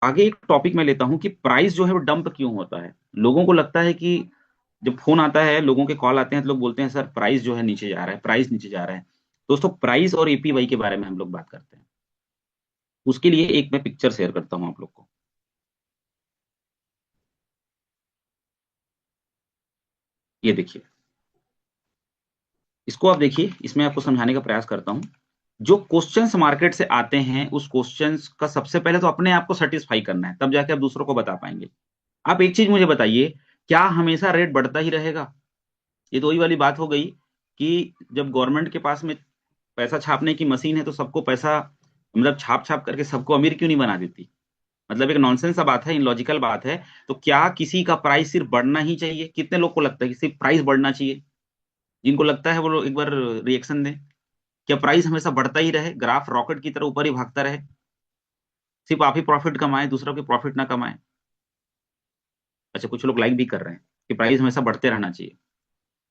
आगे एक टॉपिक मैं लेता हूं कि प्राइस जो है वो डंप क्यों होता है। लोगों को लगता है कि जब फोन आता है, लोगों के कॉल आते हैं, तो लोग बोलते हैं सर प्राइस जो है नीचे जा रहा है, प्राइस नीचे जा रहा है। दोस्तों, प्राइस और एपीवाई के बारे में हम लोग बात करते हैं। उसके लिए एक मैं पिक्चर शेयर करता हूं आप लोग को। ये देखिए, इसको आप देखिए, इसमें आपको समझाने का प्रयास करता हूं। जो क्वेश्चंस मार्केट से आते हैं, उस क्वेश्चंस का सबसे पहले तो अपने आप को सेटिस्फाई करना है, तब जाके आप दूसरों को बता पाएंगे। आप एक चीज मुझे बताइए, क्या हमेशा रेट बढ़ता ही रहेगा? ये तो वही वाली बात हो गई कि जब गवर्नमेंट के पास में पैसा छापने की मशीन है, तो सबको पैसा, मतलब छाप छाप करके सबको अमीर क्यों नहीं बना देती? मतलब एक नॉनसेंस सा बात है, इलॉजिकल बात है। तो क्या किसी का प्राइस सिर्फ बढ़ना ही चाहिए? कितने लोग को लगता है कि सिर्फ प्राइस बढ़ना चाहिए? जिनको लगता है वो लोग एक बार रिएक्शन दें। क्या प्राइस हमेशा बढ़ता ही रहे, ग्राफ रॉकेट की तरह ऊपर ही भागता रहे, सिर्फ आप ही प्रॉफिट कमाएं, दूसरों की प्रॉफिट ना कमाएं? अच्छा, कुछ लोग लाइक भी कर रहे हैं कि प्राइस हमेशा बढ़ते रहना चाहिए।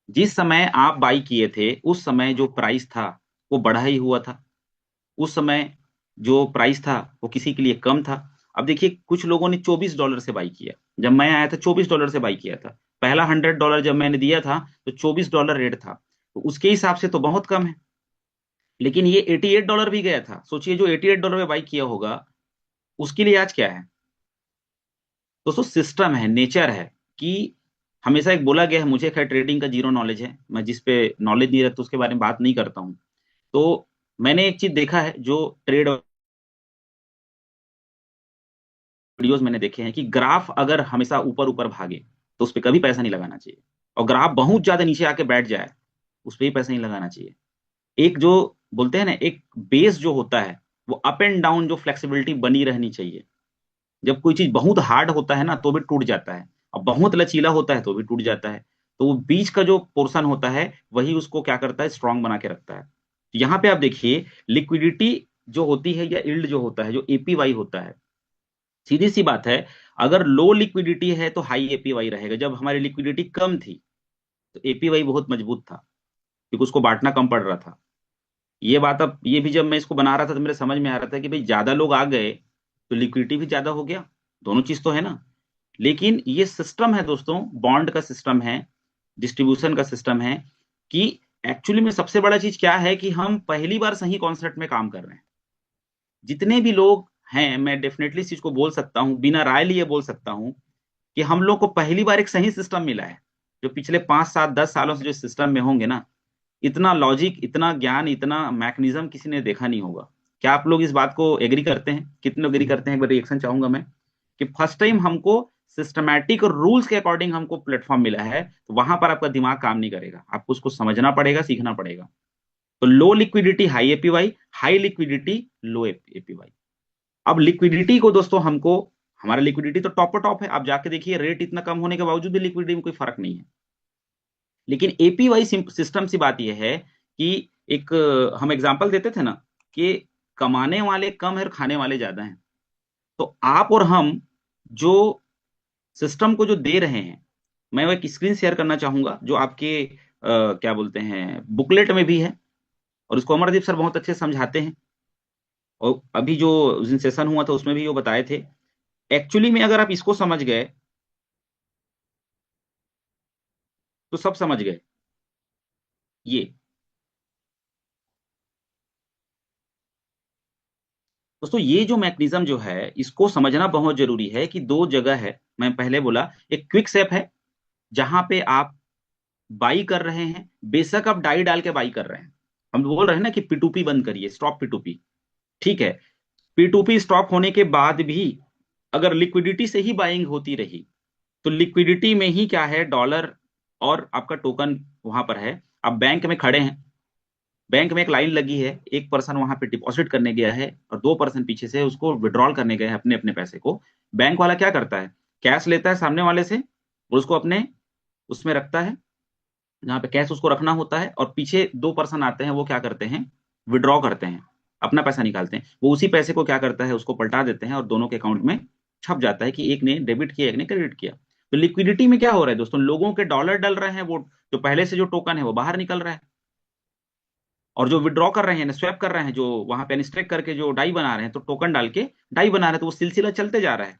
जिस समय आप बाई किए थे, उस समय जो प्राइस था वो बढ़ा ही हुआ था। उस समय जो प्राइस था वो किसी के लिए कम था। अब देखिए, कुछ लोगों ने $24 से बाई किया। जब मैं आया था, $24 से बाई किया था। पहला $100 जब मैंने दिया था, तो $24 रेट था। तो उसके हिसाब से तो बहुत कम है। लेकिन ये $88 भी गया था। सोचिए, जो $88 में बाई किया होगा, उसके लिए आज क्या है? दोस्तों, सिस्टम है, नेचर है कि हमेशा एक बोला गया है, मुझे खैर ट्रेडिंग का जीरो नॉलेज है, मैं जिस पे नॉलेज नहीं रखता उसके बारे में बात नहीं करता हूं। तो मैंने एक चीज देखा है, जो ट्रेड वीडियोस मैंने देखे हैं, कि ग्राफ अगर हमेशा ऊपर ऊपर भागे, तो उस पर कभी पैसा नहीं लगाना चाहिए। और ग्राफ बहुत ज्यादा नीचे आके बैठ जाए, उस पर भी पैसा नहीं लगाना चाहिए। एक जो बोलते हैं ना, एक बेस जो होता है, वो अप एंड डाउन जो फ्लेक्सिबिलिटी बनी रहनी चाहिए। जब कोई चीज बहुत हार्ड होता है ना, तो भी टूट जाता है। और बहुत लचीला होता है तो भी टूट जाता है। तो वो बीच का जो पोर्शन होता है, वही उसको क्या करता है, स्ट्रांग बना के रखता है। तो यहाँ पे आप देखिए, लिक्विडिटी जो होती है, या यील्ड जो होता है, जो एपीवाई होता है, सीधी सी बात है, अगर लो लिक्विडिटी है तो हाई एपीवाई रहेगा। जब हमारी लिक्विडिटी कम थी, तो एपीवाई बहुत मजबूत था, क्योंकि उसको बांटना कम पड़ रहा था। ये बात, अब ये भी जब मैं इसको बना रहा था, तो मेरे समझ में आ रहा था कि भाई ज्यादा लोग आ गए तो लिक्विडिटी भी ज्यादा हो गया। दोनों चीज तो है ना। लेकिन ये सिस्टम है दोस्तों, बॉन्ड का सिस्टम है, डिस्ट्रीब्यूशन का सिस्टम है, कि एक्चुअली में सबसे बड़ा चीज क्या है, कि हम पहली बार सही कॉन्सेप्ट में काम कर रहे हैं। जितने भी लोग हैं, मैं डेफिनेटली इस चीज को बोल सकता हूं, बिना राय लिए बोल सकता हूं, कि हम लोग को पहली बार एक सही सिस्टम मिला है। जो पिछले 5 7 10 सालों से जो सिस्टम में होंगे ना, इतना लॉजिक, इतना ज्ञान, इतना मैकेनिज्म किसी ने देखा नहीं होगा। क्या आप लोग इस बात को एग्री करते हैं? कितने लोग एग्री करते हैं? एक बार रिएक्शन चाहूंगा मैं, कि फर्स्ट टाइम हमको सिस्टमैटिक और रूल्स के अकॉर्डिंग हमको प्लेटफॉर्म मिला है। तो वहां पर आपका दिमाग काम नहीं करेगा, आपको उसको समझना पड़ेगा, सीखना पड़ेगा। तो low liquidity high APY, high liquidity low APY. अब लिक्विडिटी को दोस्तों हमको, हमारा लिक्विडिटी तो टॉप पर टॉप है। आप जाके देखिए, रेट इतना कम होने के बावजूद भी लिक्विडिटी में कोई फर्क नहीं है। लेकिन एपीवाई सिस्टम सी बात यह है कि एक हम एग्जांपल देते थे ना, कि कमाने वाले कम है और खाने वाले ज्यादा हैं। तो आप और हम जो सिस्टम को जो दे रहे हैं, मैं वो एक स्क्रीन शेयर करना चाहूंगा, जो आपके क्या बोलते हैं, बुकलेट में भी है। और इसको अमरदीप सर बहुत अच्छे से समझाते हैं। और अभी जो उस दिन सेशन हुआ था, उसमें भी वो बताए थे। एक्चुअली में अगर आप इसको समझ गए, तो सब समझ गए। ये दोस्तों, ये जो मैकेनिज्म जो है, इसको समझना बहुत जरूरी है, कि दो जगह है। मैं पहले बोला, एक क्विक सेप है, जहां पे आप बाई कर रहे हैं, बेशक आप डाई डाल के बाई कर रहे हैं। हम बोल रहे हैं ना कि P2P बंद करिए, स्टॉप P2P। ठीक है, P2P स्टॉप होने के बाद भी अगर लिक्विडिटी से ही बाइंग होती रही, तो लिक्विडिटी में ही क्या है, डॉलर और आपका टोकन वहां पर है। आप बैंक में खड़े हैं, बैंक में एक लाइन लगी है, एक पर्सन वहां पे डिपॉजिट करने गया है, और 2 पर्सन पीछे से उसको विड्रॉल करने गए हैं अपने अपने पैसे को। बैंक वाला क्या करता है, कैश लेता है सामने वाले से, और उसको अपने उसमें रखता है, जहाँ पे कैश उसको रखना होता है। और पीछे 2 पर्सन आते हैं, वो क्या करते हैं, विड्रॉ करते हैं, अपना पैसा निकालते हैं। वो उसी पैसे को क्या करता है, उसको पलटा देते हैं, और दोनों के अकाउंट में छप जाता है कि एक ने डेबिट किया, एक ने क्रेडिट किया। तो लिक्विडिटी में क्या हो रहा है दोस्तों, लोगों के डॉलर डल रहे हैं, वो जो पहले से जो टोकन है वो बाहर निकल रहा है। और जो विड्रॉ कर रहे हैं, स्वैप कर रहे हैं, जो वहां पे अनस्टेक करके जो डाई बना रहे हैं, तो टोकन डाल के डाई बना रहे हैं, तो वो सिलसिला चलते जा रहा है।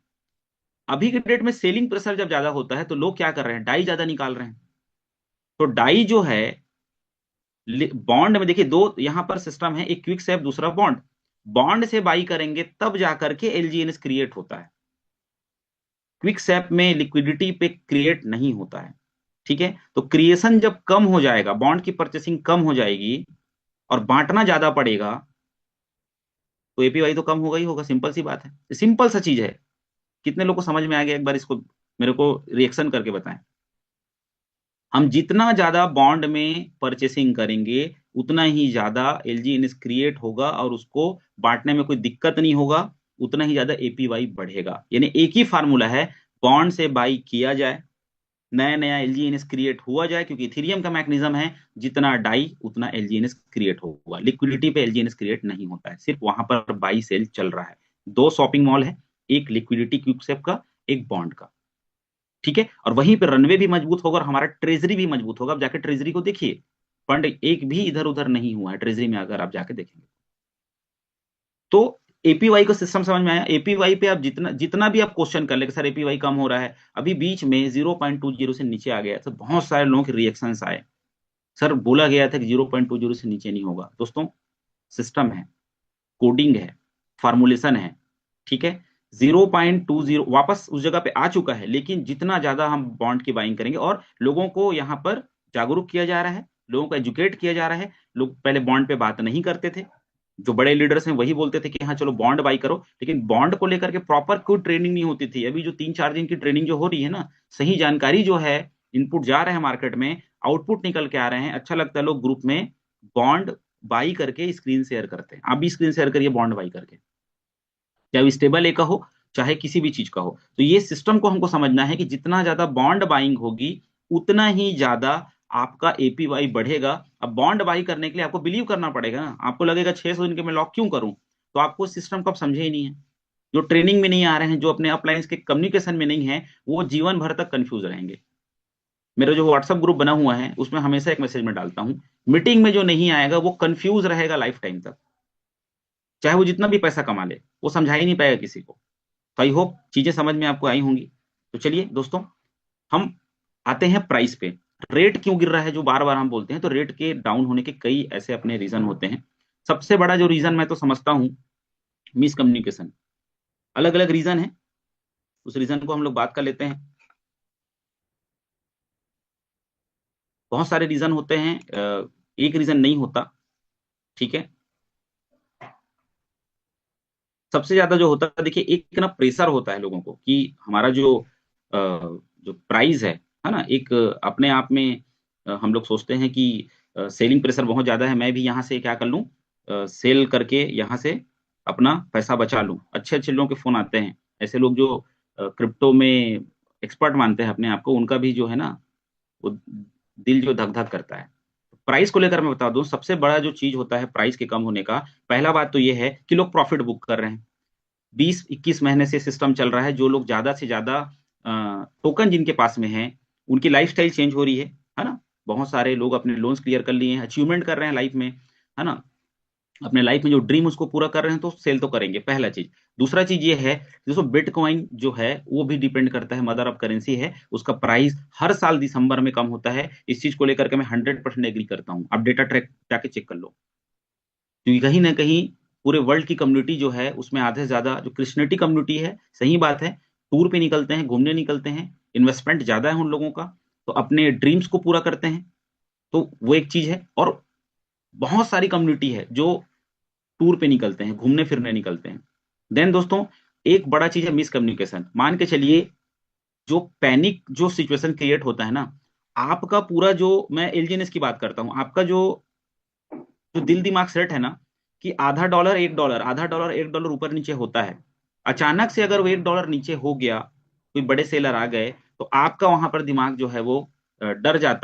अभी के डेट में सेलिंग प्रेशर जब ज्यादा होता है तो लोग क्या कर रहे हैं, डाई ज्यादा निकाल रहे हैं। तो डाई जो है बॉन्ड में, देखिए दो यहां पर सिस्टम है, एक क्विक स्वैप, दूसरा बॉन्ड। बॉन्ड से बाई करेंगे तब जाकर के एलजीएनएस क्रिएट होता है। क्विक स्वैप में लिक्विडिटी पे क्रिएट नहीं होता है। ठीक है, तो क्रिएशन जब कम हो जाएगा, बॉन्ड की परचेसिंग कम हो जाएगी और बांटना ज्यादा पड़ेगा, तो एपीवाई तो कम होगा ही होगा, सिंपल सी बात है, सिंपल सा चीज है। कितने लोग को समझ में आ गया, एक बार इसको मेरे को रिएक्शन करके बताएं। हम जितना ज्यादा बॉन्ड में परचेसिंग करेंगे उतना ही ज्यादा एलजी क्रिएट होगा और उसको बांटने में कोई दिक्कत नहीं होगा, उतना ही ज्यादा एपीवाई बढ़ेगा। यानी एक ही फार्मूला है, बॉन्ड से बाई किया जाए, नया नया एलजीएनएस क्रिएट हुआ जाए, क्योंकि इथेरियम का मैकेनिज्म है, जितना डाई उतना एलजीएनएस क्रिएट होगा। लिक्विडिटी पे एलजीएनएस क्रिएट नहीं होता है, सिर्फ वहां पर बाई सेल चल रहा है। दो शॉपिंग मॉल है, एक लिक्विडिटी क्विकसेप का, एक बॉन्ड का। ठीक है, और वहीं पर रनवे भी मजबूत होगा और हमारा ट्रेजरी भी मजबूत होगा। अब जाके ट्रेजरी को देखिए, फंड एक भी इधर उधर नहीं हुआ है ट्रेजरी में, अगर आप जाके देखेंगे तो। एपीवाई का सिस्टम समझ में आया। एपीवाई पे आप जितना जितना भी आप क्वेश्चन कर ले कि सर एपीवाई कम हो रहा है, अभी बीच में 0.20 से नीचे आ गया, तो बहुत सारे लोगों के रिएक्शंस आए, सर बोला गया था कि 0.20 से नीचे नहीं होगा। दोस्तों, सिस्टम है, कोडिंग है, फार्मूलेशन है। ठीक है, 0.20 वापस उस जगह पे आ चुका है, लेकिन जितना ज्यादा हम बॉन्ड की बाइंग करेंगे, और लोगों को यहाँ पर जागरूक किया जा रहा है, लोगों को एजुकेट किया जा रहा है। लोग पहले बॉन्ड पे बात नहीं करते थे, जो बड़े लीडर्स हैं वही बोलते थे कि हाँ चलो बॉन्ड बाई करो, लेकिन बॉन्ड को लेकर के प्रॉपर कोई ट्रेनिंग नहीं होती थी। अभी जो 3-4 दिन की ट्रेनिंग जो हो रही है ना, सही जानकारी जो है, इनपुट जा रहे हैं मार्केट में, आउटपुट निकल के आ रहे हैं, अच्छा लगता है। लोग ग्रुप में बॉन्ड बाई करके स्क्रीन शेयर करते हैं, आप भी स्क्रीन शेयर करिए बॉन्ड बाई करके, चाहे वो स्टेबल ए का हो, चाहे किसी भी चीज का हो। तो ये सिस्टम को हमको समझना है कि जितना ज्यादा बॉन्ड बाइंग होगी उतना ही ज्यादा आपका एपीवाई बढ़ेगा। अब बॉन्ड बाई करने के लिए आपको बिलीव करना पड़ेगा ना, आपको लगेगा 600 दिन के मैं लॉक क्यों करूं, तो आपको सिस्टम को आप समझे ही नहीं है। जो ट्रेनिंग में नहीं आ रहे हैं, जो अपने अपलाइंस के कम्युनिकेशन में नहीं है, वो जीवन भर तक कंफ्यूज रहेंगे। मेरा जो व्हाट्सएप ग्रुप बना हुआ है उसमें हमेशा एक मैसेज में डालता हूं, मीटिंग में जो नहीं आएगा वो कंफ्यूज रहेगा लाइफ टाइम तक, चाहे वो जितना भी पैसा कमा ले, वो समझा ही नहीं पाएगा किसी को। तो आई होप चीजें समझ में आपको आई होंगी। तो चलिए दोस्तों, हम आते हैं प्राइस पे। रेट क्यों गिर रहा है, जो बार बार हम बोलते हैं, तो रेट के डाउन होने के कई ऐसे अपने रीजन होते हैं। सबसे बड़ा जो रीजन मैं तो समझता हूं, मिसकम्युनिकेशन। अलग अलग रीजन है, उस रीजन को हम लोग बात कर लेते हैं। बहुत सारे रीजन होते हैं, एक रीजन नहीं होता। ठीक है, सबसे ज्यादा जो होता है, देखिए एक ना प्रेशर होता है लोगों को कि हमारा जो प्राइस है ना, एक अपने आप में हम लोग सोचते हैं कि सेलिंग प्रेशर बहुत ज्यादा है, मैं भी यहाँ से क्या कर लूँ, सेल करके यहाँ से अपना पैसा बचा लूँ। अच्छे अच्छे लोगों के फोन आते हैं, ऐसे लोग जो क्रिप्टो में एक्सपर्ट मानते हैं अपने आप को, उनका भी जो है ना, वो दिल जो धक धक करता है। प्राइस को लेकर मैं बता दूं, सबसे बड़ा जो चीज होता है प्राइस के कम होने का, पहला बात तो ये है कि लोग प्रॉफिट बुक कर रहे हैं। 20-21 महीने से सिस्टम चल रहा है, जो लोग ज्यादा से ज्यादा टोकन जिनके पास में है, उनकी लाइफस्टाइल चेंज हो रही है ना। बहुत सारे लोग अपने लोन्स क्लियर कर लिए हैं, अचीवमेंट कर रहे हैं लाइफ में, है ना। अपने लाइफ में जो ड्रीम उसको पूरा कर रहे हैं, तो सेल तो करेंगे, पहला चीज। दूसरा चीज ये है, दोस्तों बिटकॉइन जो है वो भी डिपेंड करता है, मदर ऑफ करेंसी है, उसका प्राइस हर साल दिसंबर में कम होता है। इस चीज को लेकर के मैं 100% एग्री करता हूँ, आप डेटा ट्रैक जाके चेक कर लो। क्योंकि कहीं ना कहीं पूरे वर्ल्ड की कम्युनिटी जो है, उसमें आधे से ज्यादा जो क्रिश्चियनिटी कम्युनिटी है, सही बात है, टूर पे निकलते हैं, घूमने निकलते हैं, इन्वेस्टमेंट ज्यादा है उन लोगों का, तो अपने ड्रीम्स को पूरा करते हैं। तो वो एक चीज है। और बहुत सारी कम्युनिटी है जो टूर पे निकलते हैं, घूमने फिरने निकलते हैं। देन दोस्तों, एक बड़ा चीज है मिसकम्युनिकेशन। मान के चलिए, जो पैनिक जो सिचुएशन क्रिएट होता है ना, आपका पूरा जो, मैं एलजीएनएस की बात करता हूं, आपका जो जो दिल दिमाग सेट है ना, कि आधा डॉलर 1 डॉलर, आधा डॉलर 1 डॉलर ऊपर नीचे होता है। अचानक से अगर वो 1 डॉलर नीचे हो गया, कोई बड़े सेलर आ गए, तो आपका वहां पर दिमाग जो है वो डर जाता